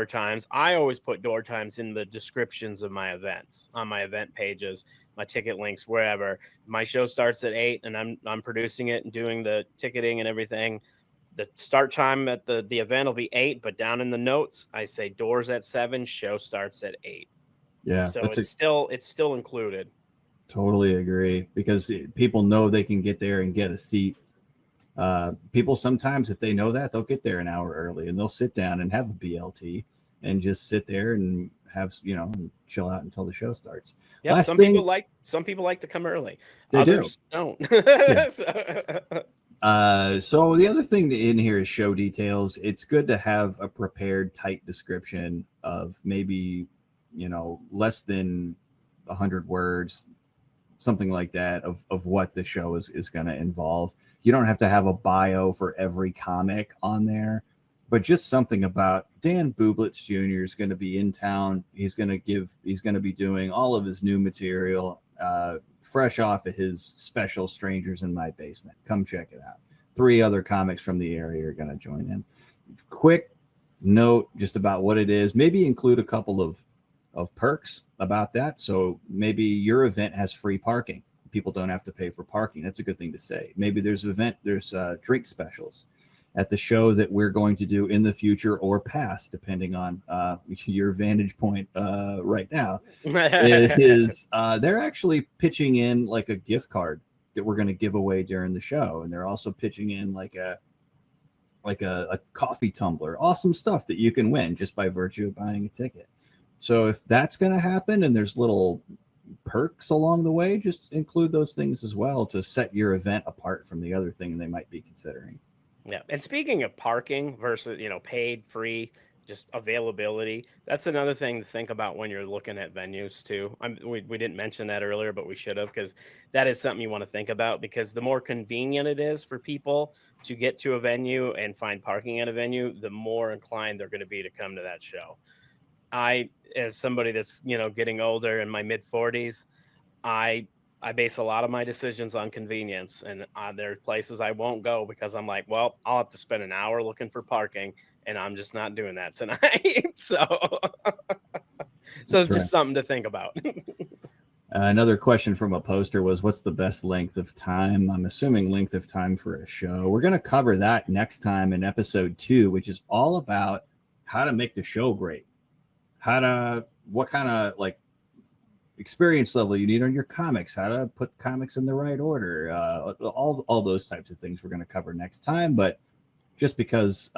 times, I always put door times in the descriptions of my events, on my event pages, my ticket links, wherever. My show starts at 8 and I'm producing it and doing the ticketing and everything. The start time at the event will be 8, but down in the notes, I say doors at 7, show starts at 8. Yeah. So it's still included. Totally agree, because people know they can get there and get a seat. People sometimes, if they know that, they'll get there an hour early and they'll sit down and have a BLT and just sit there and have, and chill out until the show starts. Yeah. Some people like to come early. They Others don't. Yeah. So the other thing in here is show details. It's good to have a prepared, tight description of maybe, less than 100 words, something like that, of what the show is going to involve. You don't have to have a bio for every comic on there, but just something about Dan Bublitz Jr. is going to be in town. He's going to be doing all of his new material, fresh off of his special Strangers in My Basement. Come check it out. 3 other comics from the area are going to join in. Quick note just about what it is. Maybe include a couple of perks about that. So maybe your event has free parking. People don't have to pay for parking. That's a good thing to say. Maybe there's drink specials at the show that we're going to do in the future or past, depending on your vantage point right now. They're actually pitching in like a gift card that we're going to give away during the show. And they're also pitching in like a coffee tumbler. Awesome stuff that you can win just by virtue of buying a ticket. So if that's going to happen and there's little perks along the way, just include those things as well to set your event apart from the other thing they might be considering. Yeah. And speaking of parking versus, paid, free, just availability. That's another thing to think about when you're looking at venues too. We didn't mention that earlier, but we should have, because that is something you want to think about, because the more convenient it is for people to get to a venue and find parking at a venue, the more inclined they're going to be to come to that show. I, as somebody that's, getting older, in my mid 40s, I base a lot of my decisions on convenience, and there are places I won't go because I'm like, well, I'll have to spend an hour looking for parking, and I'm just not doing that tonight. So it's just something to think about. Another question from a poster was, what's the best length of time? I'm assuming length of time for a show. We're going to cover that next time in episode 2, which is all about how to make the show great. What kind of like experience level you need on your comics, how to put comics in the right order, all those types of things we're going to cover next time. But just because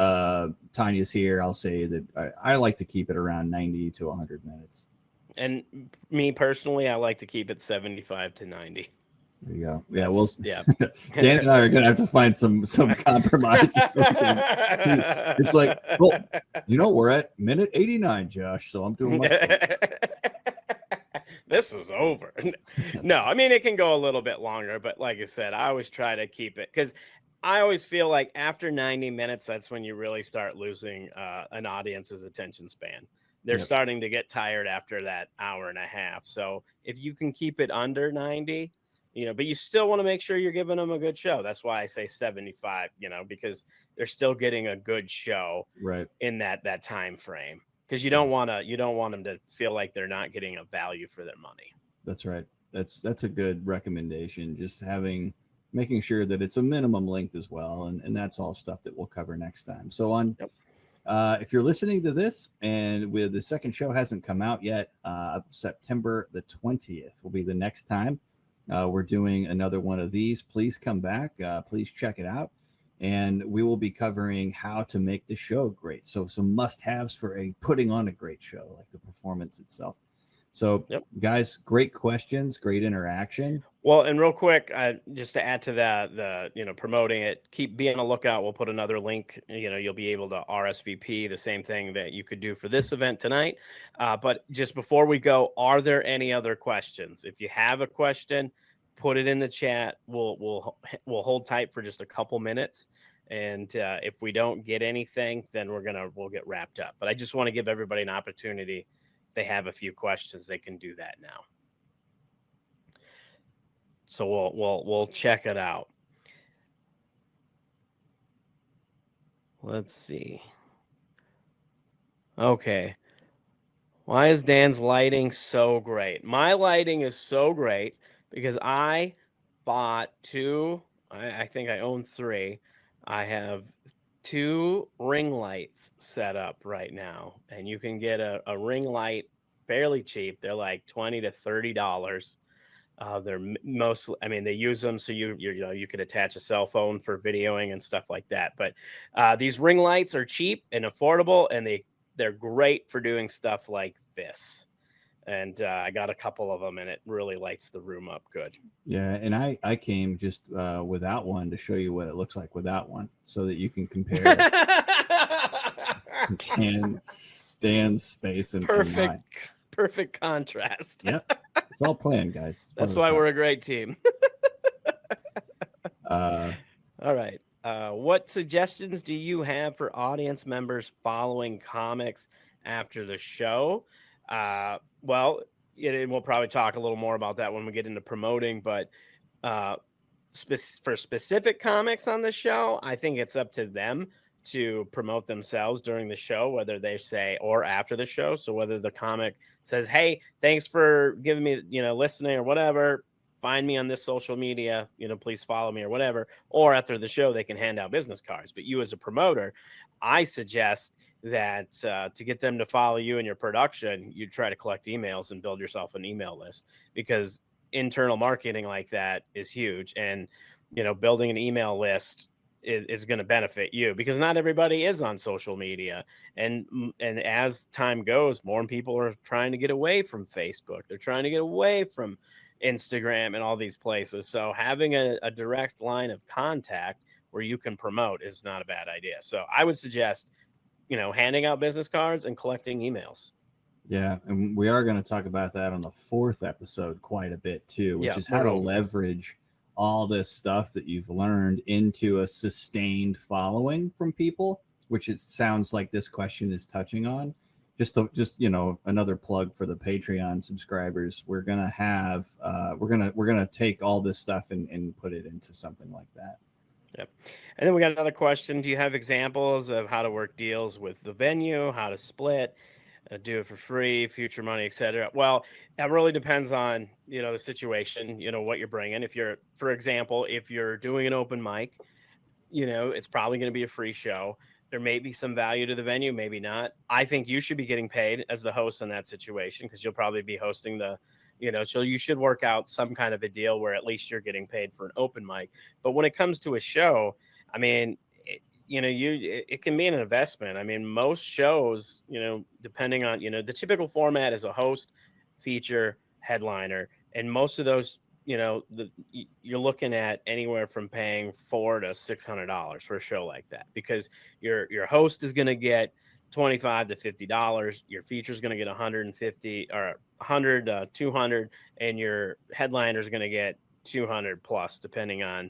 Tanya's here, I'll say that I like to keep it around 90 to 100 minutes. And me personally, I like to keep it 75 to 90. There you go. Yeah, yeah. Dan and I are gonna have to find some compromises. It's like, well, we're at minute 89, Josh. So I'm doing my This is over. No, I mean, it can go a little bit longer, but like I said, I always try to keep it, because I always feel like after 90 minutes, that's when you really start losing an audience's attention span. They're starting to get tired after that hour and a half. So if you can keep it under 90, but you still want to make sure you're giving them a good show. That's why I say 75, because they're still getting a good show in that time frame. Because you don't want them to feel like they're not getting a value for their money. That's right. That's a good recommendation. Just making sure that it's a minimum length as well, and that's all stuff that we'll cover next time. So if you're listening to this and the second show hasn't come out yet, September the 20th will be the next time we're doing another one of these. Please come back. Please check it out. And we will be covering how to make the show great. So some must-haves for putting on a great show, like the performance itself. So, guys, great questions, great interaction. Well, and real quick, just to add to that, promoting it, be on the lookout. We'll put another link. You'll be able to RSVP, the same thing that you could do for this event tonight. But just before we go, are there any other questions? If you have a question, put it in the chat. We'll hold tight for just a couple minutes, and if we don't get anything, then we'll get wrapped up. But I just want to give everybody an opportunity. If they have a few questions, they can do that now. So we'll check it out. Let's see. Okay. Why is Dan's lighting so great? My lighting is so great because I bought 2. I think I own 3. I have 2 ring lights set up right now, and you can get a ring light fairly cheap. They're like $20 to $30. They're mostly, they use them so you could attach a cell phone for videoing and stuff like that. But these ring lights are cheap and affordable, and they're great for doing stuff like this. And I got a couple of them, and it really lights the room up good. Yeah, and I came just without one to show you what it looks like without one, so that you can compare Dan's space and mine. Perfect contrast. Yep, it's all planned, guys. That's why we're a great team. All right. What suggestions do you have for audience members following comics after the show? Well, we'll probably talk a little more about that when we get into promoting, but for specific comics on the show, I think it's up to them to promote themselves during the show, whether they say or after the show. So whether the comic says, hey, thanks for giving me, listening or whatever, find me on this social media, please follow me or whatever, or after the show, they can hand out business cards. But you as a promoter, I suggest that to get them to follow you in your production, you try to collect emails and build yourself an email list, because internal marketing like that is huge. And, building an email list is going to benefit you, because not everybody is on social media. And as time goes, more people are trying to get away from Facebook. They're trying to get away from Instagram and all these places. So having a direct line of contact where you can promote is not a bad idea. So I would suggest handing out business cards and collecting emails. Yeah, and we are going to talk about that on the 4th episode quite a bit too, which is how to leverage all this stuff that you've learned into a sustained following from people, which it sounds like this question is touching on. Just another plug for the Patreon subscribers. We're gonna have we're gonna take all this stuff and put it into something like that. Yep. And then we got another question. Do you have examples of how to work deals with the venue, how to split, do it for free, future money, etc.? Well, that really depends on, the situation, what you're bringing. For example, if you're doing an open mic, it's probably going to be a free show. There may be some value to the venue, maybe not. I think you should be getting paid as the host in that situation, because you'll probably be hosting so you should work out some kind of a deal where at least you're getting paid for an open mic. But when it comes to a show, I mean, it can be an investment. I mean, most shows, depending on, the typical format is a host, feature, headliner. And most of those, you're looking at anywhere from paying $400 to $600 for a show like that, because your host is going to get $25 to $50. Your feature is going to get 150 or 100, 200, and your headliner is going to get 200 plus, depending on,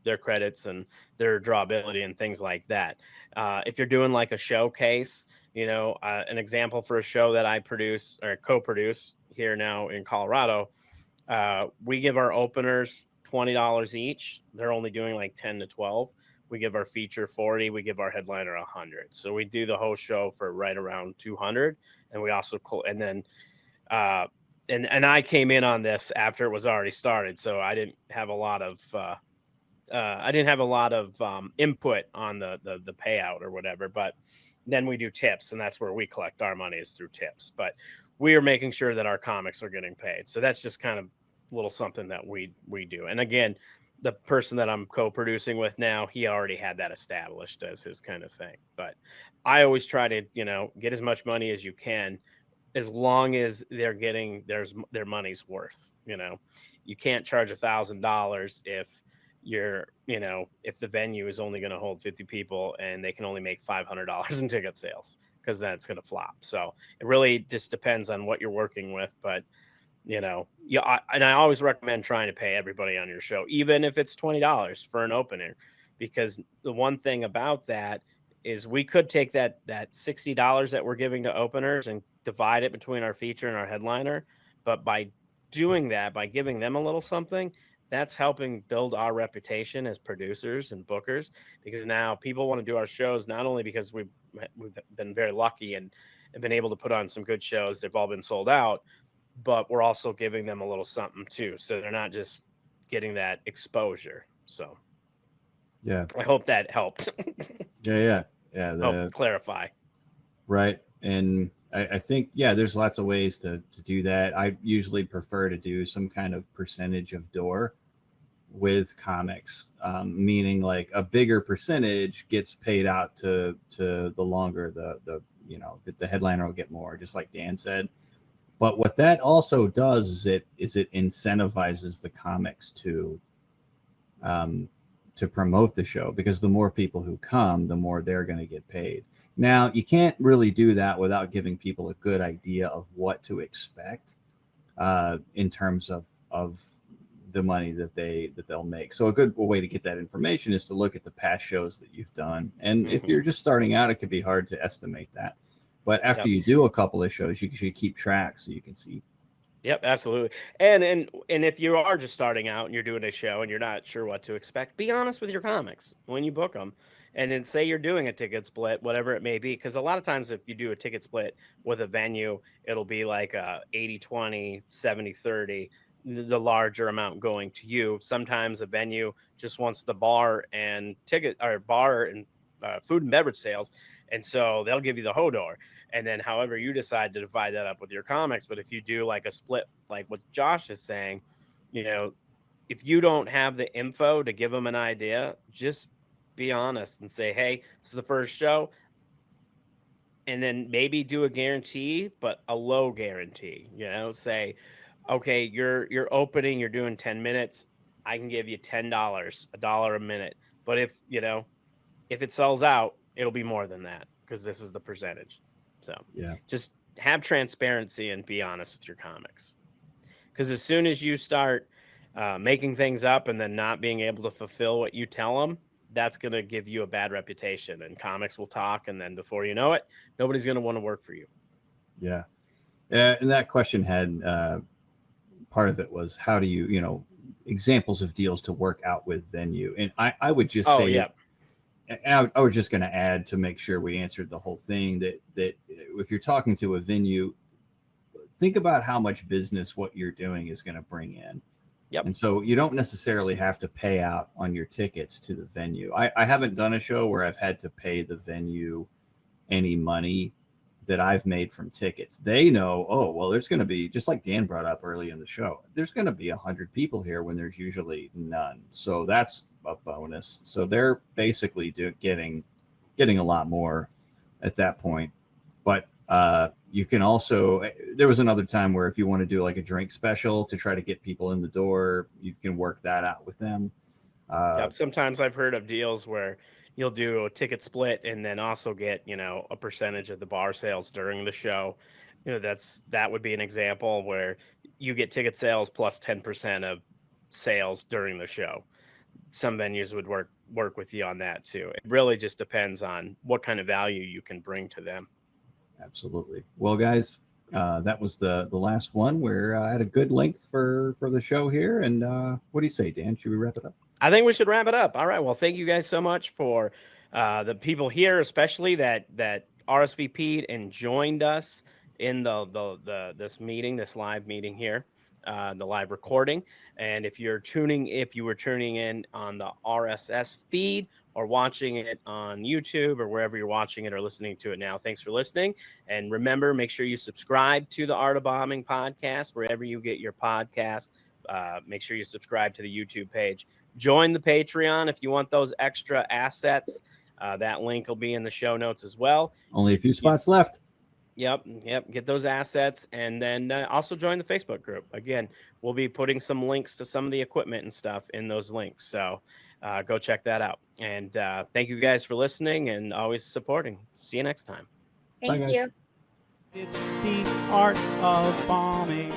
their credits and their drawability and things like that. If you're doing like a showcase, an example for a show that I produce or co-produce here now in Colorado, we give our openers $20 each. They're only doing like 10 to 12. We give our feature 40. We give our headliner 100. So we do the whole show for right around 200. And we also, and then, and I came in on this after it was already started. So I didn't have a lot of, input on the payout or whatever, but then we do tips, and that's where we collect our money, is through tips. But we are making sure that our comics are getting paid. So that's just kind of a little something that we do. And again, the person that I'm co-producing with now, he already had that established as his kind of thing. But I always try to, get as much money as you can, as long as they're getting their money's worth. You can't charge $1,000 if you're, if the venue is only going to hold 50 people and they can only make $500 in ticket sales, because then it's going to flop. So it really just depends on what you're working with. But, and I always recommend trying to pay everybody on your show, even if it's $20 for an opener, because the one thing about that is we could take that $60 that we're giving to openers and divide it between our feature and our headliner. But by doing that, by giving them a little something, that's helping build our reputation as producers and bookers, because now people want to do our shows, not only because we've been very lucky and have been able to put on some good shows. They've all been sold out, but we're also giving them a little something too. So they're not just getting that exposure. So yeah, I hope that helped. Yeah. Help clarify. Right. And I think, there's lots of ways to do that. I usually prefer to do some kind of percentage of door with comics, meaning like a bigger percentage gets paid out to the longer the headliner will get more, just like Dan said. But what that also does is it incentivizes the comics to promote the show, because the more people who come, the more they're going to get paid. Now, you can't really do that without giving people a good idea of what to expect in terms of the money that they'll make. So a good way to get that information is to look at the past shows that you've done. And if you're just starting out, it could be hard to estimate that. But after you do a couple of shows, you should keep track so you can see. Yep, absolutely. And if you are just starting out and you're doing a show and you're not sure what to expect, be honest with your comics when you book them. And then say you're doing a ticket split, whatever it may be. Because a lot of times if you do a ticket split with a venue, it'll be like a 80-20, 70-30, the larger amount going to you. Sometimes a venue just wants the bar and food and beverage sales. And so they'll give you the Hodor. And then however you decide to divide that up with your comics. But if you do like a split, like what Josh is saying, if you don't have the info to give them an idea, just be honest and say, hey, this is the first show. And then maybe do a guarantee, but a low guarantee, say, okay, you're opening, you're doing 10 minutes. I can give you $10, $1 a minute. But if it sells out, it'll be more than that. because this is the percentage. So Yeah. just have transparency and be honest with your comics. Because as soon as you start making things up and then not being able to fulfill what you tell them, that's going to give you a bad reputation, and comics will talk. And then before you know it, nobody's going to want to work for you. Yeah. And that question had part of it was, how do you, examples of deals to work out with venue. And I would just say, yeah. I was just going to add, to make sure we answered the whole thing, that if you're talking to a venue, think about how much business what you're doing is going to bring in. Yep. And so you don't necessarily have to pay out on your tickets to the venue. I haven't done a show where I've had to pay the venue any money that I've made from tickets. They know, oh, well, there's going to be, just like Dan brought up early in the show, there's going to be 100 people here when there's usually none. So that's a bonus. So they're basically getting a lot more at that point. But you can also, there was another time where if you want to do like a drink special to try to get people in the door, you can work that out with them. Sometimes I've heard of deals where you'll do a ticket split and then also get, a percentage of the bar sales during the show. That would be an example where you get ticket sales plus 10% of sales during the show. Some venues would work with you on that too. It really just depends on what kind of value you can bring to them. Absolutely. Well, guys, that was the last one. We're at a good length for the show here. And what do you say, Dan? Should we wrap it up? I think we should wrap it up. All right. Well, thank you guys so much for the people here, especially that RSVP'd and joined us in this live meeting here, the live recording. And if you were tuning in on the RSS feed or watching it on YouTube or wherever you're watching it or listening to it now, thanks for listening. And remember, make sure you subscribe to the Art of Bombing podcast wherever you get your podcast. Make sure you subscribe to the YouTube page. Join the Patreon if you want those extra assets. That link will be in the show notes as well. Only a few spots left. Yep. Get those assets. And then also join the Facebook group. Again, we'll be putting some links to some of the equipment and stuff in those links. So go check that out. And thank you guys for listening and always supporting. See you next time. Thank you. It's the art of bombing.